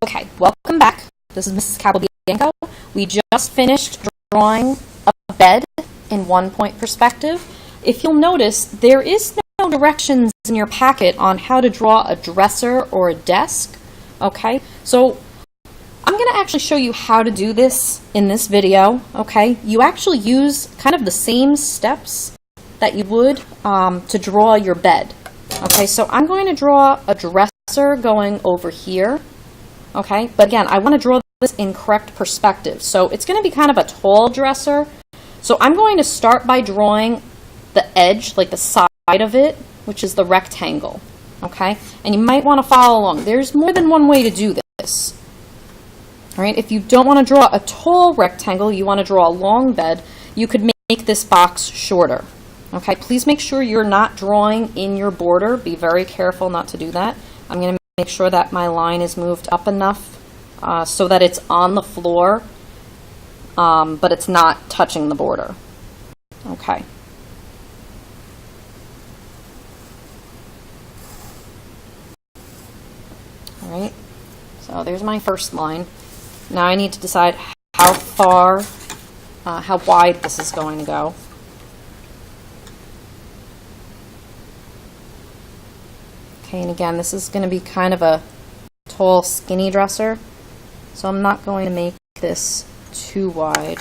Okay, welcome back. This is Mrs. Capobianco. We just finished drawing a bed in 1-point perspective. If you'll notice, there is no directions in your packet on how to draw a dresser or a desk. Okay, so I'm going to actually show you how to do this in this video. Okay, you actually use kind of the same steps that you would to draw your bed. Okay, so I'm going to draw a dresser going over here. Okay, but again, I want to draw this in correct perspective. So it's going to be kind of a tall dresser. So I'm going to start by drawing the edge, like the side of it, which is the rectangle. Okay, and you might want to follow along. There's more than one way to do this. All right, if you don't want to draw a tall rectangle, you want to draw a long bed, you could make this box shorter. Okay, please make sure you're not drawing in your border. Be very careful not to do that. I'm going to make sure that my line is moved up enough so that it's on the floor, but it's not touching the border. Okay. All right, so there's my first line. Now I need to decide how far, how wide this is going to go. Okay, and again, this is going to be kind of a tall, skinny dresser, so I'm not going to make this too wide.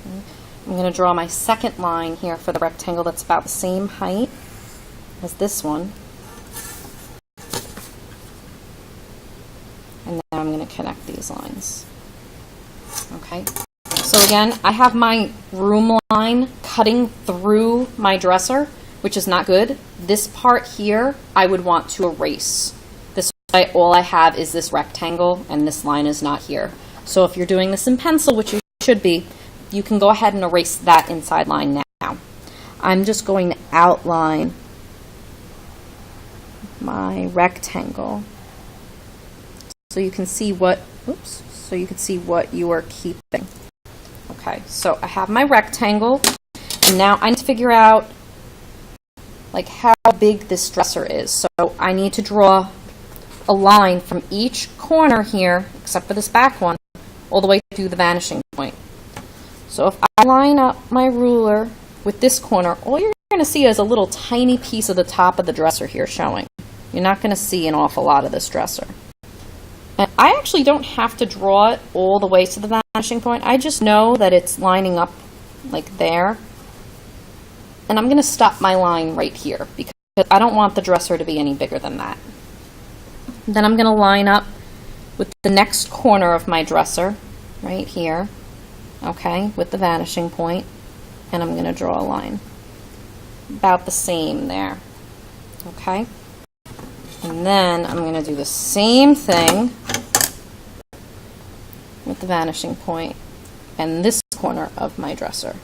Okay. I'm going to draw my second line here for the rectangle that's about the same height as this one. And then I'm going to connect these lines. Okay. So again, I have my room line cutting through my dresser, which is not good. This part here, I would want to erase. This way, all I have is this rectangle, and this line is not here. So if you're doing this in pencil, which you should be, you can go ahead and erase that inside line now. I'm just going to outline my rectangle so you can see what, oops, so you can see what you are keeping. Okay, so I have my rectangle, and now I need to figure out like how big this dresser is. So I need to draw a line from each corner here, except for this back one, all the way to the vanishing point. So if I line up my ruler with this corner, all you're going to see is a little tiny piece of the top of the dresser here showing. You're not going to see an awful lot of this dresser. And I actually don't have to draw it all the way to the vanishing point. I just know that it's lining up like there. And I'm going to stop my line right here because I don't want the dresser to be any bigger than that. Then I'm going to line up with the next corner of my dresser right here, okay, with the vanishing point, and I'm going to draw a line about the same there, okay? And then I'm going to do the same thing with the vanishing point and this corner of my dresser.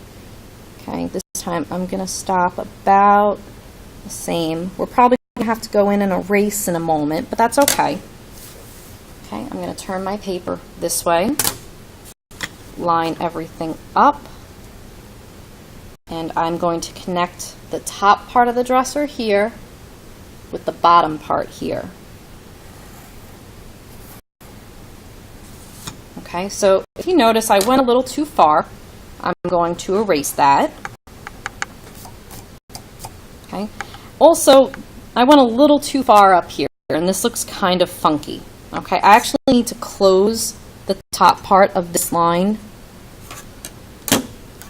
Okay, this time I'm going to stop about the same. We're probably going to have to go in and erase in a moment, but that's okay. Okay, I'm going to turn my paper this way, line everything up, and I'm going to connect the top part of the dresser here with the bottom part here. Okay, so if you notice I went a little too far, I'm going to erase that. Okay, also I went a little too far up here and this looks kind of funky. Okay, I actually need to close the top part of this line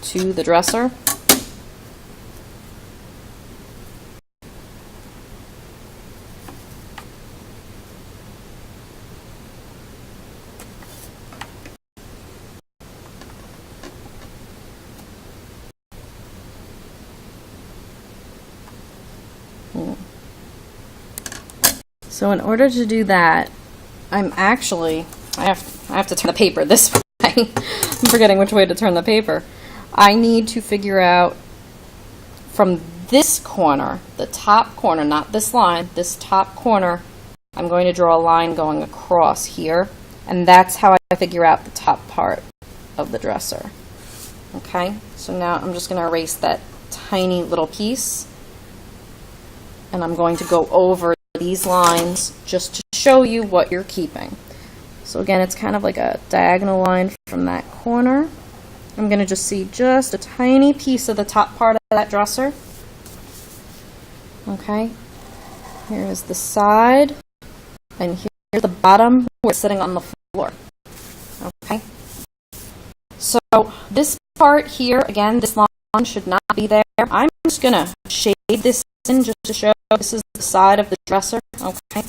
to the dresser. So in order to do that, I have to turn the paper this way. I'm forgetting which way to turn the paper. I need to figure out from this corner, the top corner, not this line, this top corner, I'm going to draw a line going across here, and that's how I figure out the top part of the dresser. Okay, so now I'm just going to erase that tiny little piece. and I'm going to go over these lines just to show you what you're keeping. So again, it's kind of like a diagonal line from that corner. I'm going to just see just a tiny piece of the top part of that dresser. Okay, here is the side, and here's the bottom where it's sitting on the floor. Okay, so this part here, again, this line should not be there. I'm just going to shade this in just to show this is the side of the dresser. Okay,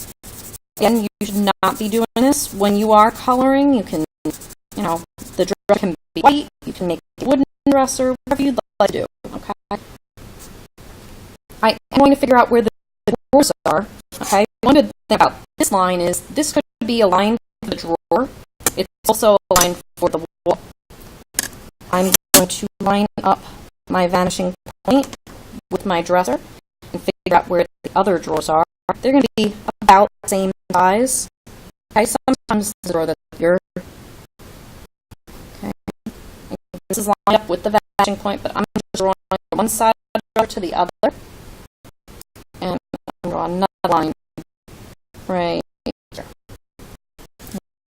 again, you should not be doing this when you are coloring. You can, the dresser can be white, you can make a wooden dresser, whatever you'd like to do. Okay, I am going to figure out where the drawers are. Okay, one good thing about this line is this could be a line for the drawer. It's also a line for the wall. I'm going to line up my vanishing point with my dresser and figure out where the other drawers are. They're going to be about the same size. Okay, sometimes the drawer that's bigger. Okay, this is lined up with the vanishing point, but I'm just drawing one side of the drawer to the other. And I'm drawing another line right here.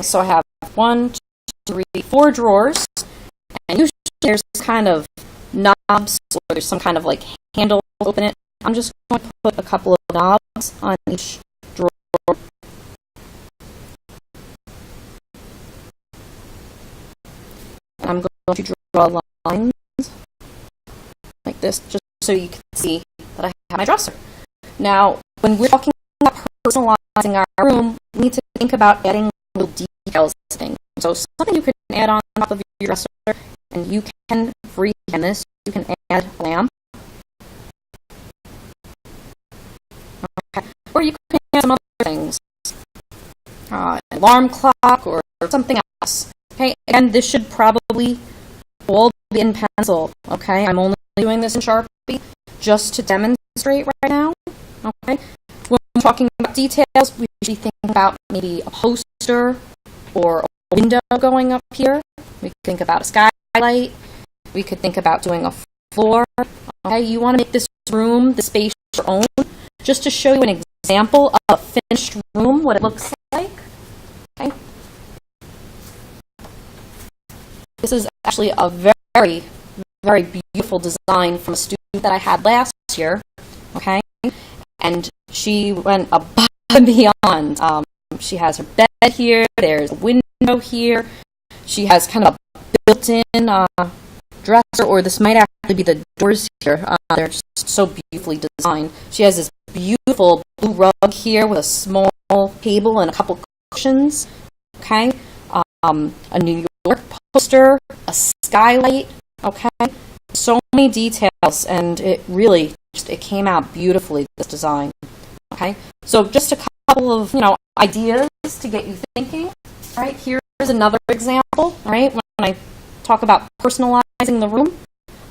So I have 1, 2, 3, 4 drawers, and usually there's kind of knobs or there's some kind of like handle to open it. I'm just going to put a couple of knobs on each drawer. And I'm going to draw lines like this just so you can see that I have my dresser. Now, when we're talking about personalizing our room, we need to think about adding little details to things. So something you can add on top of your dresser, and you can freehand this. You can add a lamp. Okay. Or you can add some other things. An alarm clock or something else. Okay, and this should probably all be in pencil. Okay, I'm only doing this in Sharpie just to demonstrate right now. Okay, when we're talking about details, we should be thinking about maybe a poster or a window going up here. We could think about a skylight. We could think about doing a floor. Okay, you want to make this room, the space your own, just to show you an example of a finished room, what it looks like. Okay. This is actually a very, very beautiful design from a student that I had last year. Okay. And she went above and beyond. She has her bed here. There's a window here. She has kind of a built-in dresser, or this might actually be the doors here. They're just so beautifully designed. She has this beautiful blue rug here with a small table and a couple cushions. Okay, a New York poster, a skylight. Okay, so many details, and it really it came out beautifully, this design. Okay, so just a couple of ideas to get you thinking. All right, here's another example. All right, when I talk about personalizing the room,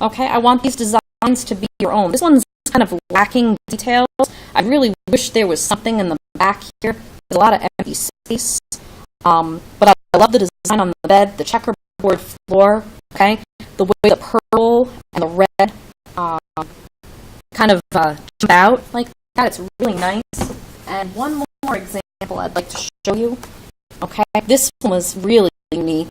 okay, I want these designs to be your own. This one's kind of lacking details. I really wish there was something in the back here. There's a lot of empty space, but I love the design on the bed, the checkerboard floor. Okay, the way the purple and the red kind of jump out like that. It's really nice. And one more example I'd like to show you. Okay, this one was really unique,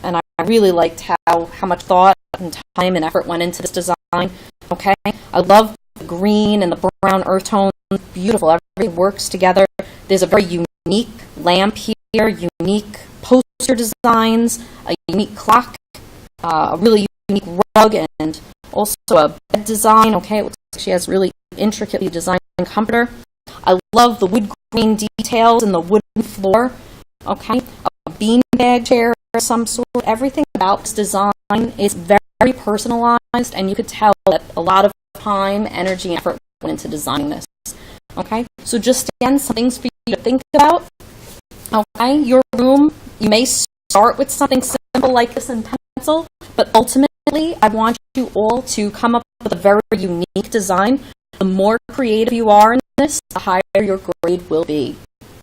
and I really liked how much thought and time and effort went into this design. Okay, I love the green and the brown earth tones. Beautiful. Everything works together. There's a very unique lamp here, unique poster designs, a unique clock, a really unique rug, and also a bed design. Okay, it looks like she has really intricately designed comforter. I love the wood grain details and the wooden floor. Okay, a beanbag chair of some sort. Everything about this design is very personalized, and you could tell that a lot of time, energy, and effort went into designing this. Okay, so just again, some things for you to think about. Okay, your room, you may start with something simple like this in pencil, but ultimately, I want you all to come up with a very unique design. The more creative you are in this, the higher your grade will be.